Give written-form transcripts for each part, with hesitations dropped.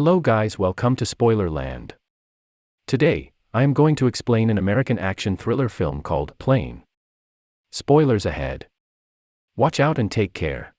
Hello guys, welcome to Spoiler Land. Today, I am going to explain an American action thriller film called Plane. Spoilers ahead. Watch out and take care.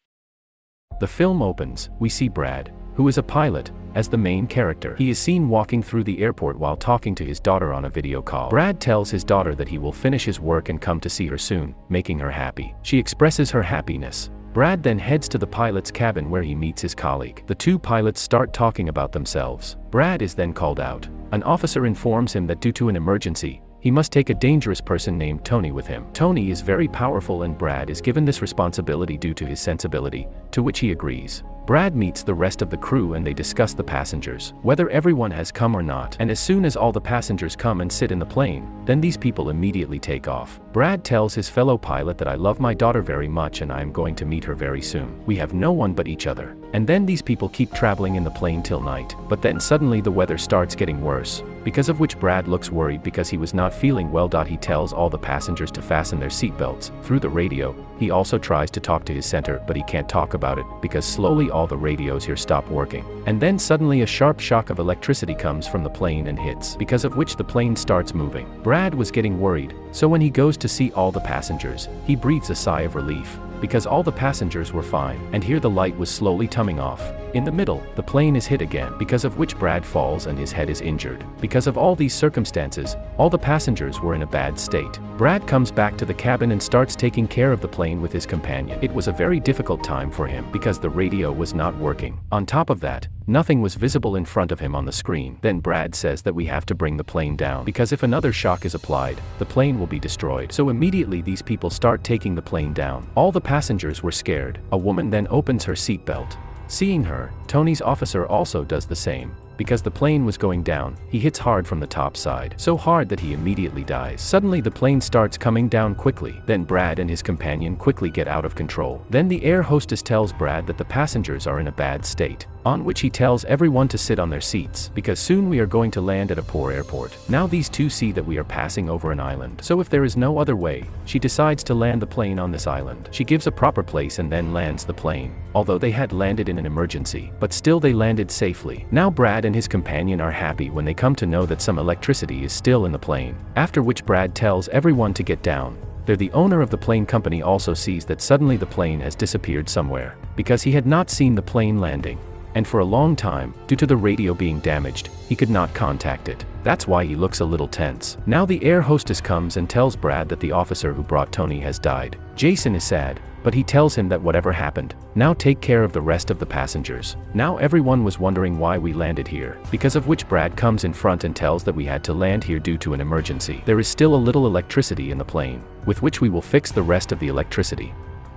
The film opens, we see Brad, who is a pilot, as the main character. He is seen walking through the airport while talking to his daughter on a video call. Brad tells his daughter that he will finish his work and come to see her soon, making her happy. She expresses her happiness. Brad then heads to the pilot's cabin where he meets his colleague. The two pilots start talking about themselves. Brad is then called out. An officer informs him that due to an emergency, he must take a dangerous person named Tony with him. Tony is very powerful and Brad is given this responsibility due to his sensibility, to which he agrees. Brad meets the rest of the crew and they discuss the passengers, whether everyone has come or not. And as soon as all the passengers come and sit in the plane, then these people immediately take off. Brad tells his fellow pilot that I love my daughter very much and I am going to meet her very soon. We have no one but each other. And then these people keep traveling in the plane till night. But then suddenly the weather starts getting worse, because of which Brad looks worried because he was not feeling well. He tells all the passengers to fasten their seatbelts. Through the radio, he also tries to talk to his center, but he can't talk about it because slowly all the radios here stop working. And then suddenly a sharp shock of electricity comes from the plane and hits, because of which the plane starts moving. Brad was getting worried, so when he goes to see all the passengers, he breathes a sigh of relief, because all the passengers were fine. And here the light was slowly coming off. In the middle, the plane is hit again, because of which Brad falls and his head is injured. Because of all these circumstances, all the passengers were in a bad state. Brad comes back to the cabin and starts taking care of the plane with his companion. It was a very difficult time for him because the radio was not working. On top of that, nothing was visible in front of him on the screen. Then Brad says that we have to bring the plane down, because if another shock is applied, the plane will be destroyed. So immediately these people start taking the plane down. All the passengers were scared. A woman then opens her seatbelt. Seeing her, Tony's officer also does the same. Because the plane was going down, he hits hard from the top side, so hard that he immediately dies. Suddenly the plane starts coming down quickly. Then Brad and his companion quickly get out of control. Then the air hostess tells Brad that the passengers are in a bad state, on which he tells everyone to sit on their seats, because soon we are going to land at a poor airport. Now these two see that we are passing over an island, so if there is no other way, she decides to land the plane on this island. She gives a proper place and then lands the plane, although they had landed in an emergency, but still they landed safely. Now Brad and his companion are happy when they come to know that some electricity is still in the plane, after which Brad tells everyone to get down. The owner of the plane company also sees that suddenly the plane has disappeared somewhere, because he had not seen the plane landing. And for a long time, due to the radio being damaged, he could not contact it. That's why he looks a little tense. Now the air hostess comes and tells Brad that the officer who brought Tony has died. Jason is sad, but he tells him that whatever happened, now take care of the rest of the passengers. Now everyone was wondering why we landed here, because of which Brad comes in front and tells that we had to land here due to an emergency. There is still a little electricity in the plane, with which we will fix the rest of the electricity.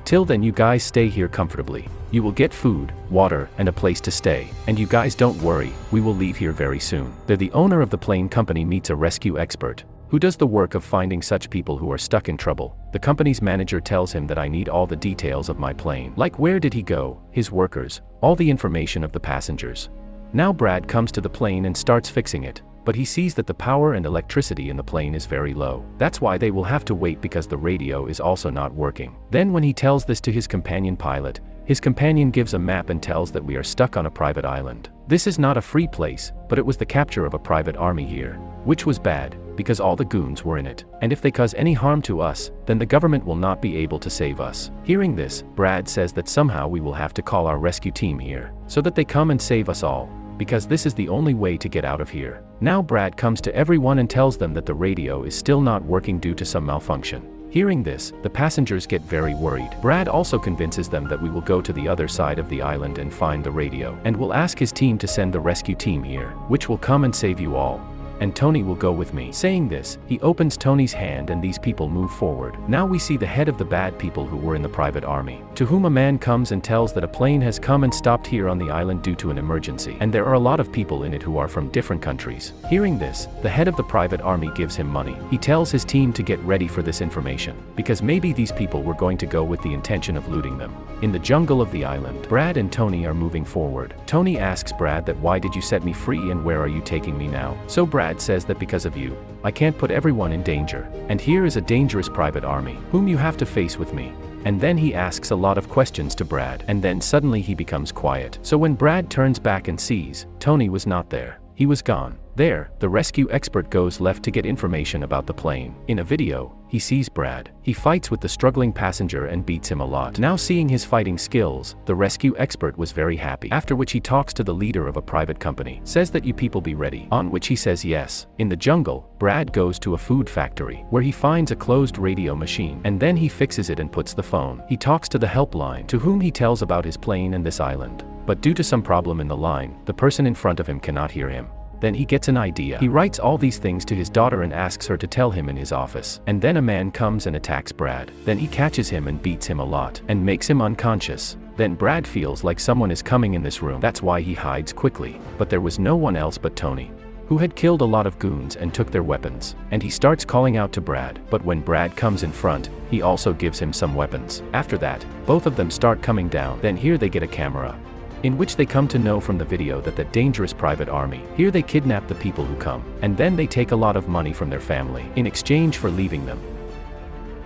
Till then you guys stay here comfortably. You will get food, water, and a place to stay. And you guys don't worry, we will leave here very soon. The owner of the plane company meets a rescue expert, who does the work of finding such people who are stuck in trouble. The company's manager tells him that I need all the details of my plane. Like where did he go, his workers, all the information of the passengers. Now Brad comes to the plane and starts fixing it. But he sees that the power and electricity in the plane is very low. That's why they will have to wait because the radio is also not working. Then when he tells this to his companion pilot, his companion gives a map and tells that we are stuck on a private island. This is not a free place, but it was the capture of a private army here, which was bad, because all the goons were in it. And if they cause any harm to us, then the government will not be able to save us. Hearing this, Brad says that somehow we will have to call our rescue team here, so that they come and save us all, because this is the only way to get out of here. Now Brad comes to everyone and tells them that the radio is still not working due to some malfunction. Hearing this, the passengers get very worried. Brad also convinces them that we will go to the other side of the island and find the radio, and will ask his team to send the rescue team here, which will come and save you all. And Tony will go with me. Saying this, he opens Tony's hand and these people move forward. Now we see the head of the bad people who were in the private army, to whom a man comes and tells that a plane has come and stopped here on the island due to an emergency, and there are a lot of people in it who are from different countries. Hearing this, the head of the private army gives him money. He tells his team to get ready for this information, because maybe these people were going to go with the intention of looting them. In the jungle of the island, Brad and Tony are moving forward. Tony asks Brad that why did you set me free and where are you taking me now? So Brad says that because of you, I can't put everyone in danger, and here is a dangerous private army, whom you have to face with me. and then he asks a lot of questions to Brad, and then suddenly he becomes quiet. So when Brad turns back and sees, Tony was not there. He was gone. There, the rescue expert goes left to get information about the plane. In a video, he sees Brad. He fights with the struggling passenger and beats him a lot. Now seeing his fighting skills, the rescue expert was very happy. After which he talks to the leader of a private company, says that you people be ready, on which he says yes. In the jungle, Brad goes to a food factory, where he finds a closed radio machine, and then he fixes it and puts the phone. He talks to the helpline, to whom he tells about his plane and this island. But due to some problem in the line, the person in front of him cannot hear him. Then he gets an idea. He writes all these things to his daughter and asks her to tell him in his office. And then a man comes and attacks Brad. Then he catches him and beats him a lot, and makes him unconscious. Then Brad feels like someone is coming in this room. That's why he hides quickly. But there was no one else but Tony, who had killed a lot of goons and took their weapons. And he starts calling out to Brad, but when Brad comes in front, he also gives him some weapons. After that, both of them start coming down. Then here they get a camera, in which they come to know from the video that the dangerous private army. Here they kidnap the people who come, and then they take a lot of money from their family, in exchange for leaving them.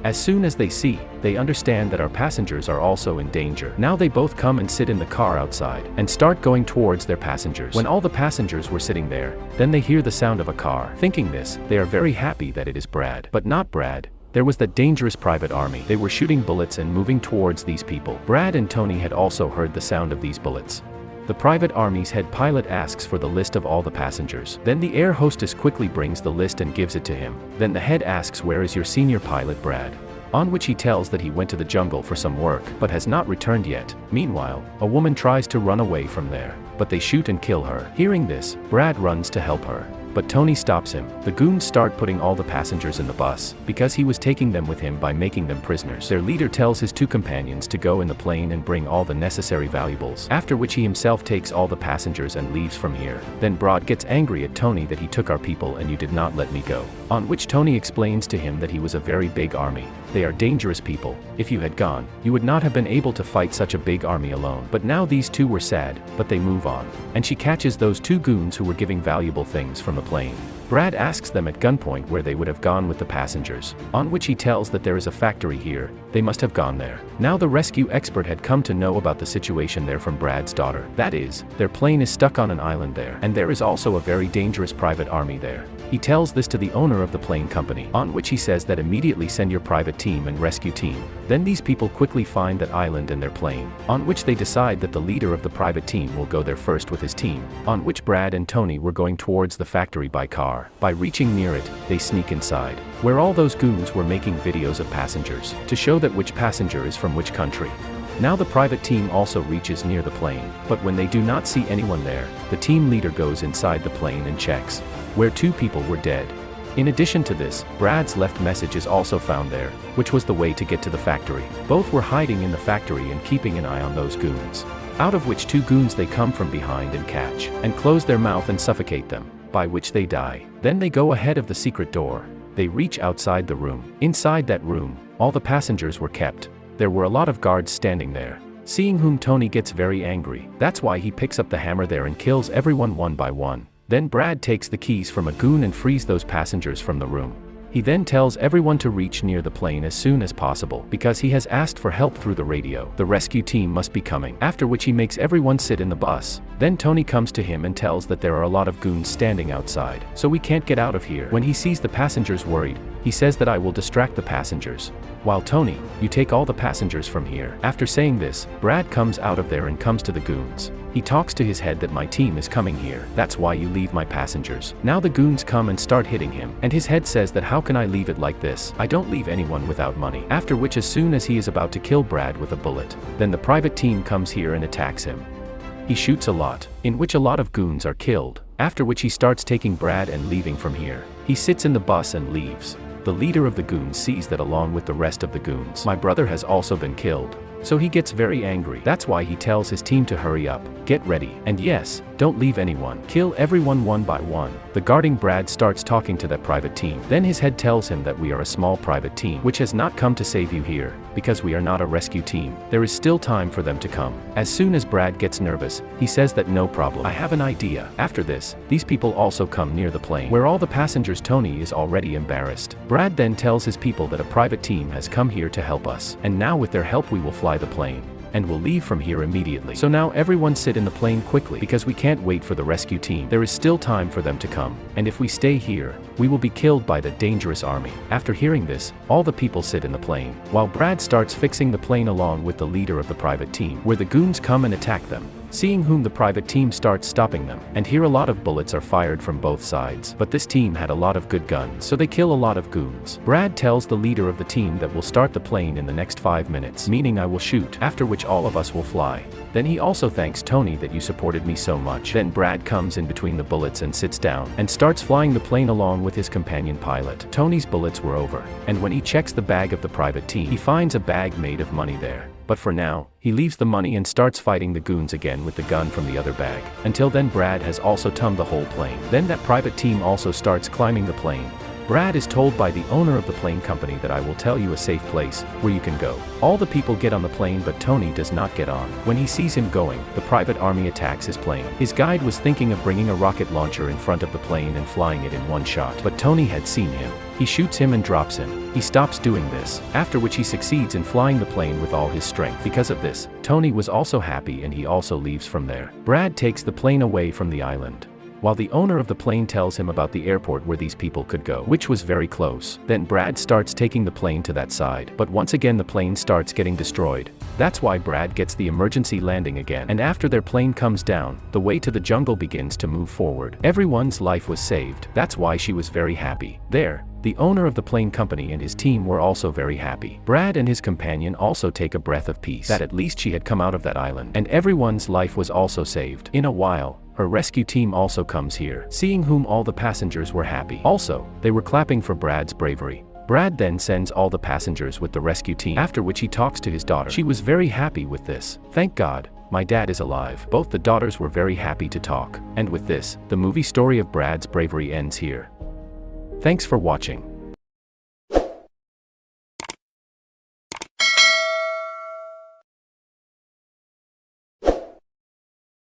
As soon as they understand that our passengers are also in danger. Now they both come and sit in the car outside, and start going towards their passengers. When all the passengers were sitting there, then they hear the sound of a car. Thinking this, they are very happy that it is Brad. But not Brad. There was the dangerous private army. They were shooting bullets and moving towards these people. Brad and Tony had also heard the sound of these bullets. The private army's head pilot asks for the list of all the passengers. Then the air hostess quickly brings the list and gives it to him. Then the head asks, where is your senior pilot Brad? On which he tells that he went to the jungle for some work, but has not returned yet. Meanwhile, a woman tries to run away from there, but they shoot and kill her. Hearing this, Brad runs to help her, but Tony stops him. The goons start putting all the passengers in the bus, because he was taking them with him by making them prisoners. Their leader tells his two companions to go in the plane and bring all the necessary valuables, after which he himself takes all the passengers and leaves from here. Then Brad gets angry at Tony that he took our people and you did not let me go. On which Tony explains to him that he was a very big army. They are dangerous people. If you had gone, you would not have been able to fight such a big army alone. But now these two were sad, but they move on. And she catches those two goons who were giving valuable things from the plane. Brad asks them at gunpoint where they would have gone with the passengers, on which he tells that there is a factory here, they must have gone there. Now the rescue expert had come to know about the situation there from Brad's daughter. That is, their plane is stuck on an island there, and there is also a very dangerous private army there. He tells this to the owner of the plane company, on which he says that immediately send your private team and rescue team. Then these people quickly find that island and their plane, on which they decide that the leader of the private team will go there first with his team, on which Brad and Tony were going towards the factory by car. By reaching near it, they sneak inside, where all those goons were making videos of passengers, to show that which passenger is from which country. Now the private team also reaches near the plane, but when they do not see anyone there, the team leader goes inside the plane and checks, where two people were dead. In addition to this, Brad's left message is also found there, which was the way to get to the factory. Both were hiding in the factory and keeping an eye on those goons, out of which two goons they come from behind and catch, and close their mouth and suffocate them, by which they die. Then they go ahead of the secret door. They reach outside the room. Inside that room, all the passengers were kept. There were a lot of guards standing there, seeing whom Tony gets very angry. That's why he picks up the hammer there and kills everyone one by one. Then Brad takes the keys from a goon and frees those passengers from the room. He then tells everyone to reach near the plane as soon as possible, because he has asked for help through the radio. The rescue team must be coming, after which he makes everyone sit in the bus. Then Tony comes to him and tells that there are a lot of goons standing outside, so we can't get out of here. When he sees the passengers worried, he says that I will distract the passengers. While Tony, you take all the passengers from here. After saying this, Brad comes out of there and comes to the goons. He talks to his head that my team is coming here, that's why you leave my passengers. Now the goons come and start hitting him, and his head says that how can I leave it like this? I don't leave anyone without money. After which as soon as he is about to kill Brad with a bullet, then the private team comes here and attacks him. He shoots a lot, in which a lot of goons are killed, after which he starts taking Brad and leaving from here. He sits in the bus and leaves. The leader of the goons sees that along with the rest of the goons, my brother has also been killed. So he gets very angry. That's why he tells his team to hurry up, get ready, and yes, don't leave anyone. Kill everyone one by one. The guarding Brad starts talking to that private team. Then his head tells him that we are a small private team, which has not come to save you here, because we are not a rescue team. There is still time for them to come. As soon as Brad gets nervous, he says that no problem. I have an idea. After this, these people also come near the plane, where all the passengers. Tony is already embarrassed. Brad then tells his people that a private team has come here to help us, and now with their help we will fly the plane, and we'll leave from here immediately. So now everyone sit in the plane quickly, because we can't wait for the rescue team. There is still time for them to come, and if we stay here, we will be killed by the dangerous army. After hearing this, all the people sit in the plane, while Brad starts fixing the plane along with the leader of the private team, where the goons come and attack them. Seeing whom the private team starts stopping them, and here a lot of bullets are fired from both sides. But this team had a lot of good guns, so they kill a lot of goons. Brad tells the leader of the team that we'll start the plane in the next 5 minutes, meaning I will shoot, after which all of us will fly. Then he also thanks Tony that you supported me so much. Then Brad comes in between the bullets and sits down, and starts flying the plane along with his companion pilot. Tony's bullets were over, and when he checks the bag of the private team, he finds a bag made of money there. But for now, he leaves the money and starts fighting the goons again with the gun from the other bag. Until then Brad has also tumbed the whole plane. Then that private team also starts climbing the plane. Brad is told by the owner of the plane company that I will tell you a safe place where you can go. All the people get on the plane but Tony does not get on. When he sees him going, the private army attacks his plane. His guide was thinking of bringing a rocket launcher in front of the plane and flying it in one shot, but Tony had seen him. He shoots him and drops him. He stops doing this, after which he succeeds in flying the plane with all his strength. Because of this, Tony was also happy and he also leaves from there. Brad takes the plane away from the island, while the owner of the plane tells him about the airport where these people could go, which was very close. Then Brad starts taking the plane to that side, but once again the plane starts getting destroyed. That's why Brad gets the emergency landing again, and after their plane comes down, the way to the jungle begins to move forward. Everyone's life was saved. That's why she was very happy. There, the owner of the plane company and his team were also very happy. Brad and his companion also take a breath of peace, that at least she had come out of that island, and everyone's life was also saved. In a while, her rescue team also comes here, seeing whom all the passengers were happy. Also, they were clapping for Brad's bravery. Brad then sends all the passengers with the rescue team, after which he talks to his daughter. She was very happy with this. Thank God, my dad is alive. Both the daughters were very happy to talk. And with this, the movie story of Brad's bravery ends here. Thanks for watching.